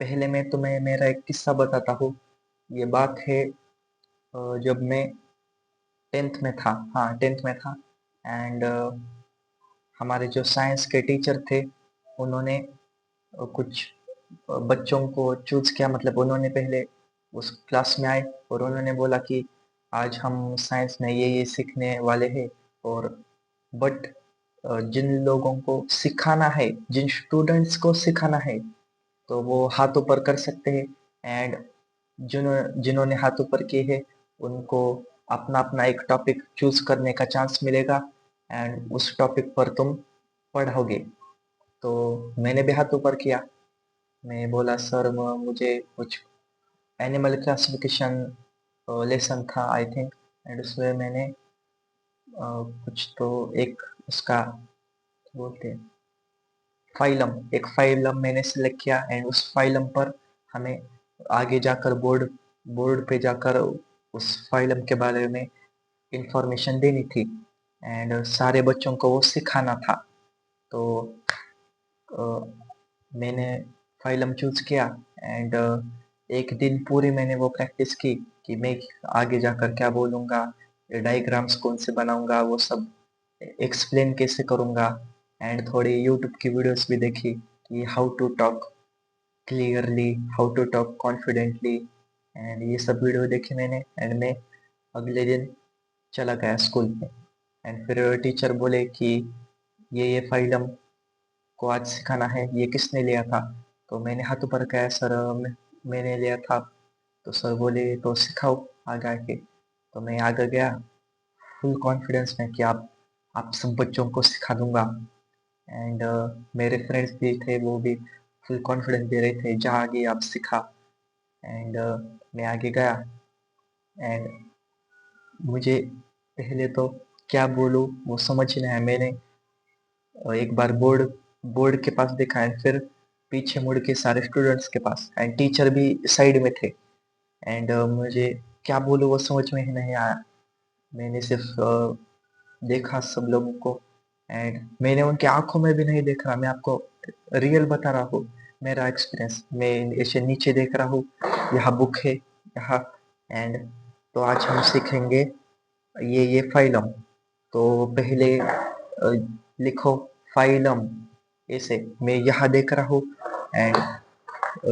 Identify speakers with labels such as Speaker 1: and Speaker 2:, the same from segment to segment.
Speaker 1: पहले मैं तुम्हें मेरा एक किस्सा बताता हूँ। ये बात है जब मैं 10th में था। हाँ, 10th में था। एंड हमारे जो साइंस के टीचर थे, उन्होंने कुछ बच्चों को चूज किया। मतलब उन्होंने पहले उस क्लास में आए और उन्होंने बोला कि आज हम साइंस में ये सीखने वाले हैं। और बट जिन लोगों को सिखाना है, जिन स्टूडेंट्स को सिखाना है, तो वो हाथ ऊपर कर सकते हैं। एंड जिन्होंने हाथ ऊपर किए हैं, उनको अपना अपना एक टॉपिक चूज करने का चांस मिलेगा। एंड उस टॉपिक पर तुम पढ़ोगे। तो मैंने भी हाथ ऊपर किया। मैं बोला, सर मुझे कुछ एनिमल क्लासिफिकेशन लेसन था आई थिंक। एंड उसमें मैंने कुछ तो एक उसका बोलते हैं फाइलम, एक फाइलम मैंने सिलेक्ट किया। एंड उस फाइलम पर हमें आगे जाकर बोर्ड बोर्ड पे जाकर उस फाइलम के बारे में इंफॉर्मेशन देनी थी। एंड सारे बच्चों को वो सिखाना था। तो अ, मैंने फाइलम चूज किया। एंड एक दिन पूरी मैंने वो प्रैक्टिस की कि मैं आगे जाकर क्या बोलूँगा, डायग्राम्स कौन से बनाऊंगा, वो सब एक्सप्लेन कैसे करूँगा। एंड थोड़ी यूट्यूब की वीडियोस भी देखी कि how to talk clearly, how to talk confidently. And ये सब वीडियो देखी मैंने। एंड मैं अगले दिन चला गया स्कूल में। एंड फिर टीचर बोले कि ये फाइल को आज सिखाना है, ये किसने लिया था। तो मैंने हाथ ऊपर किया, सर मैंने लिया था। तो सर बोले तो सिखाओ आगे आके। तो मैं आगे गया फुल कॉन्फिडेंस में कि आप सब बच्चों को सिखा दूंगा। एंड मेरे फ्रेंड्स भी थे, वो भी फुल कॉन्फिडेंस दे रहे थे, जा आगे आप सिखा। एंड मैं आगे गया। एंड मुझे पहले तो क्या बोलूँ वो समझ ही नहीं आया। मैंने एक बार बोर्ड बोर्ड के पास देखा है, फिर पीछे मुड़ के सारे स्टूडेंट्स के पास, एंड टीचर भी साइड में थे। एंड मुझे क्या बोलूँ वो समझ में ही नहीं आया। मैंने सिर्फ देखा सब लोगों को। एंड मैंने उनकी आंखों में भी नहीं देख रहा, मैं आपको रियल बता रहा हूँ मेरा एक्सपीरियंस। मैं ऐसे नीचे देख रहा हूँ, यहाँ बुक है, यहाँ। एंड तो आज हम सीखेंगे ये फाइलम। तो पहले लिखो फाइलम, ऐसे मैं यहाँ देख रहा हूँ। एंड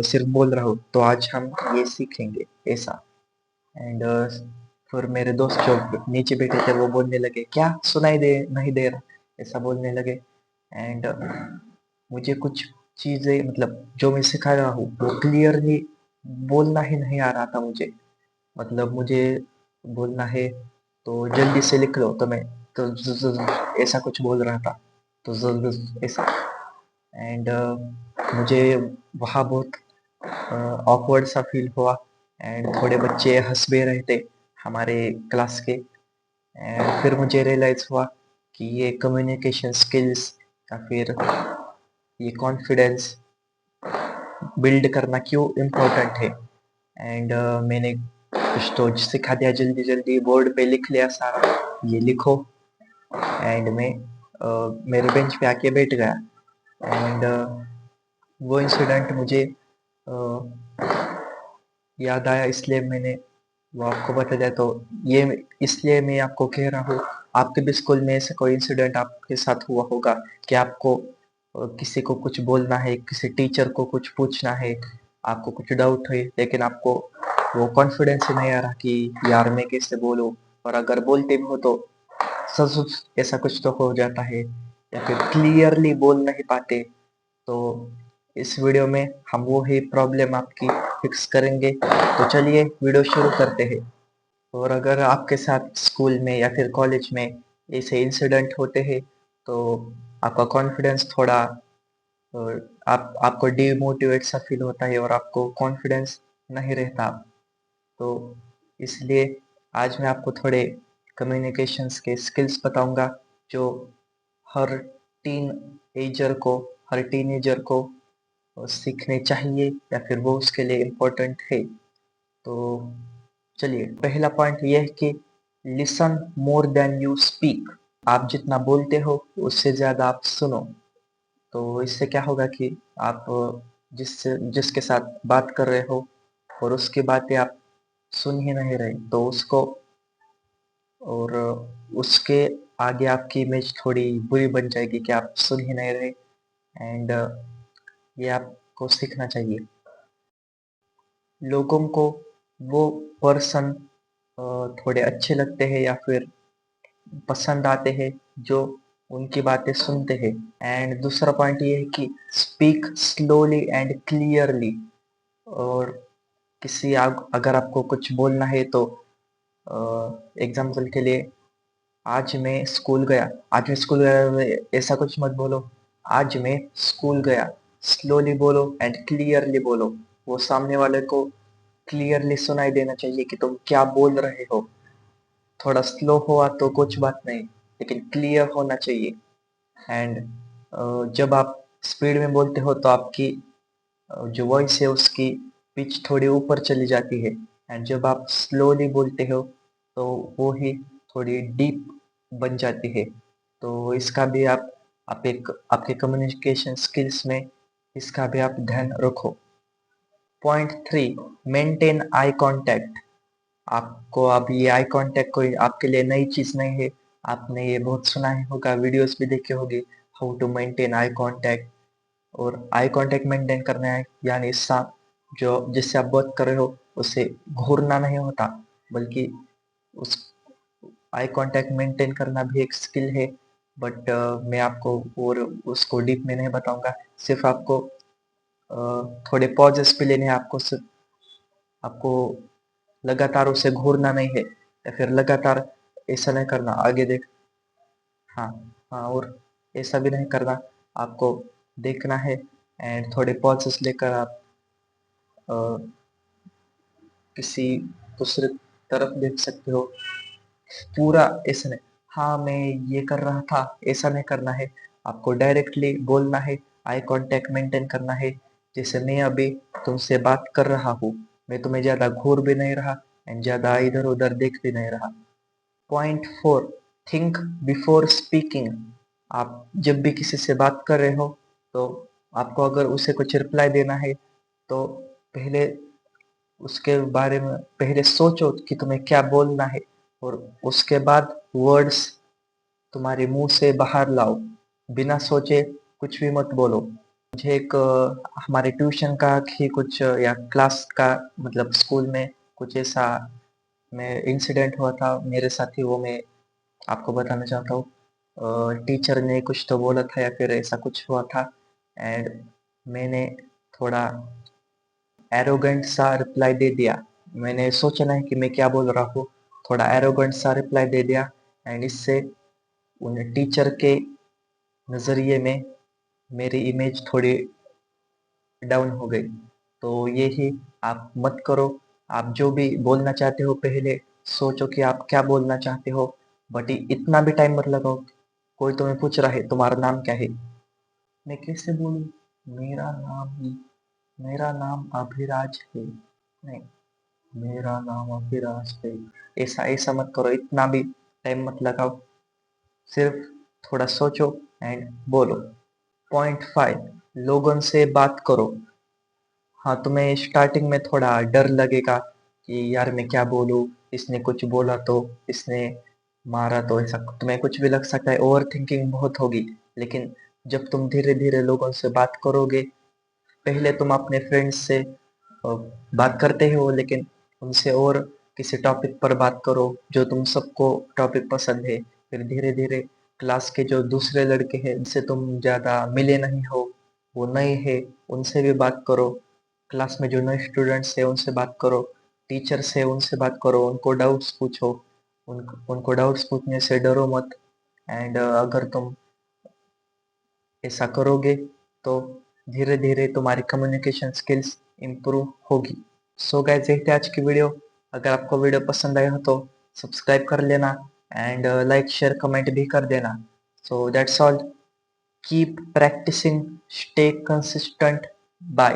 Speaker 1: सिर्फ बोल रहा हूँ, तो आज हम ये सीखेंगे ऐसा। एंड फिर मेरे दोस्त जो नीचे बैठे थे, वो बोलने लगे क्या सुनाई दे नहीं दे रहा, ऐसा बोलने लगे। एंड मुझे कुछ चीजें, मतलब जो मैं सिखा रहा हूँ वो क्लियरली बोलना ही नहीं आ रहा था मुझे। मतलब मुझे बोलना है तो जल्दी से लिख लो, तो मैं तो ऐसा कुछ बोल रहा था, तो ऐसा। एंड मुझे वहाँ बहुत ऑकवर्ड सा फील हुआ। एंड थोड़े बच्चे हंस भी रहे थे हमारे क्लास के। एंड फिर मुझे रियलाइज हुआ कि ये कम्युनिकेशन स्किल्स या फिर ये कॉन्फिडेंस बिल्ड करना क्यों इम्पोर्टेंट है। एंड मैंने कुछ तो सिखा दिया, जल्दी जल्दी बोर्ड पे लिख लिया सारा, ये लिखो। एंड मैं मेरे बेंच पे आके बैठ गया। एंड वो इंसिडेंट मुझे याद आया, इसलिए मैंने वो आपको बता दिया। तो ये इसलिए मैं आपको कह रहा हूँ, आपके भी स्कूल में ऐसा कोई इंसिडेंट आपके साथ हुआ होगा कि आपको किसी को कुछ बोलना है, किसी टीचर को कुछ पूछना है, आपको कुछ डाउट है, लेकिन आपको वो कॉन्फिडेंस ही नहीं आ रहा कि यार मैं कैसे बोलूँ। और अगर बोलते भी हो तो सच ऐसा कुछ तो हो जाता है, या फिर क्लियरली बोल नहीं पाते। तो इस वीडियो में हम वो ही प्रॉब्लम आपकी फिक्स करेंगे। तो चलिए वीडियो शुरू करते हैं। और अगर आपके साथ स्कूल में या फिर कॉलेज में ऐसे इंसिडेंट होते हैं, तो आपका कॉन्फिडेंस थोड़ा आपको डिमोटिवेट सा फील होता है और आपको कॉन्फिडेंस नहीं रहता। तो इसलिए आज मैं आपको थोड़े कम्युनिकेशंस के स्किल्स बताऊंगा, जो हर टीन एजर को हर टीनेजर को सीखने चाहिए, या फिर वो उसके लिए इम्पोर्टेंट है। तो चलिए, पहला पॉइंट ये है कि listen more than you speak. आप जितना बोलते हो उससे ज्यादा आप सुनो। तो इससे क्या होगा कि आप जिसके साथ बात कर रहे हो और उसकी बातें आप सुन ही नहीं रहे, तो उसको और उसके आगे आपकी इमेज थोड़ी बुरी बन जाएगी कि आप सुन ही नहीं रहे। एंड ये आपको सीखना चाहिए। लोगों को वो पर्सन थोड़े अच्छे लगते हैं या फिर पसंद आते हैं जो उनकी बातें सुनते हैं। एंड दूसरा पॉइंट ये है कि स्पीक स्लोली एंड क्लियरली। और अगर आपको कुछ बोलना है तो एग्जाम्पल के लिए, आज मैं स्कूल गया, ऐसा कुछ मत बोलो। आज मैं स्कूल गया, स्लोली बोलो एंड क्लियरली बोलो। वो सामने वाले को क्लियरली सुनाई देना चाहिए कि तुम क्या बोल रहे हो। थोड़ा स्लो हुआ तो कुछ बात नहीं, लेकिन क्लियर होना चाहिए। एंड जब आप स्पीड में बोलते हो तो आपकी जो वॉइस है उसकी पिच थोड़ी ऊपर चली जाती है। एंड जब आप स्लोली बोलते हो तो वो ही थोड़ी डीप बन जाती है। तो इसका भी आप एक आपके कम्युनिकेशन स्किल्स में इसका भी आप ध्यान रखो। Point 3, maintain eye contact. आपको अब ये आई कांटेक्ट कोई आपके लिए नई चीज नहीं है। आपने ये बहुत सुना ही होगा, वीडियोस भी देखे होंगे, how to maintain eye contact. और आई कांटेक्ट मेंटेन करना है यानी साथ जो जिससे आप बात कर रहे हो उससे घूरना नहीं होता, बल्कि उस आई कांटेक्ट मेंटेन करना भी एक स्किल है। बट मैं आपको और उसको डीप में नहीं बताऊंगा। सिर्फ आपको थोड़े पॉजेस भी लेने हैं। आपको लगातार उसे घूरना नहीं है या फिर लगातार ऐसा नहीं करना, आगे देख। हाँ, हाँ, और ऐसा भी नहीं करना। आपको देखना है एंड थोड़े पॉजेस लेकर आप अ, किसी दूसरे तरफ देख सकते हो। पूरा ऐसा नहीं, हाँ मैं ये कर रहा था, ऐसा नहीं करना है। आपको डायरेक्टली बोलना है, आई कांटेक्ट मेंटेन करना है। जैसे मैं अभी तुमसे बात कर रहा हूँ, मैं तुम्हें ज्यादा घूर भी नहीं रहा एंड ज्यादा इधर उधर देख भी नहीं रहा। Point 4, think before speaking. आप जब भी किसी से बात कर रहे हो तो आपको अगर उसे कुछ रिप्लाई देना है तो पहले उसके बारे में पहले सोचो कि तुम्हें क्या बोलना है, और उसके बाद वर्ड्स तुम्हारे मुंह से बाहर लाओ। बिना सोचे कुछ भी मत बोलो। मुझे एक हमारे ट्यूशन का ही कुछ या क्लास का मतलब स्कूल में कुछ ऐसा मैं इंसिडेंट हुआ था मेरे साथ ही, वो मैं आपको बताना चाहता हूँ। टीचर ने कुछ तो बोला था या फिर ऐसा कुछ हुआ था। एंड मैंने थोड़ा एरोगेंट सा रिप्लाई दे दिया। मैंने सोचा नहीं कि मैं क्या बोल रहा हूँ, थोड़ा एरोगेंट सा रिप्लाई दे दिया। एंड इससे उन टीचर के नज़रिए में मेरी इमेज थोड़ी डाउन हो गई। तो यही आप मत करो। आप जो भी बोलना चाहते हो पहले सोचो कि आप क्या बोलना चाहते हो। बट इतना भी टाइम मत लगाओ। कोई तुम्हें पूछ रहा है तुम्हारा नाम क्या है, मैं कैसे बोलूं मेरा मेरा नाम अभिराज है। नहीं, मेरा नाम अभिराज है। ऐसा ऐसा मत करो, इतना भी टाइम मत लगाओ। सिर्फ थोड़ा सोचो एंड बोलो। पॉइंट 5, लोगों से बात करो। हाँ, तुम्हें स्टार्टिंग में थोड़ा डर लगेगा कि यार मैं क्या बोलूँ, इसने कुछ बोला तो, इसने मारा तो, ऐसा तुम्हें कुछ भी लग सकता है, ओवर थिंकिंग बहुत होगी। लेकिन जब तुम धीरे धीरे लोगों से बात करोगे, पहले तुम अपने फ्रेंड्स से बात करते हो, लेकिन उनसे और किसी टॉपिक पर बात करो जो तुम सबको टॉपिक पसंद है। फिर धीरे धीरे क्लास के जो दूसरे लड़के हैं जिनसे तुम ज़्यादा मिले नहीं हो, वो नए हैं, उनसे भी बात करो। क्लास में जो नए स्टूडेंट्स हैं उनसे बात करो। टीचर्स है उनसे बात करो, उनको डाउट्स पूछो। उनको डाउट्स पूछने से डरो मत। एंड अगर तुम ऐसा करोगे तो धीरे धीरे तुम्हारी कम्युनिकेशन स्किल्स इम्प्रूव होगी। सो गाइस, यही थी आज की वीडियो। अगर आपको वीडियो पसंद आया हो तो सब्सक्राइब कर लेना एंड लाइक शेयर कमेंट भी कर देना। So that's all, keep practising, stay consistent, bye.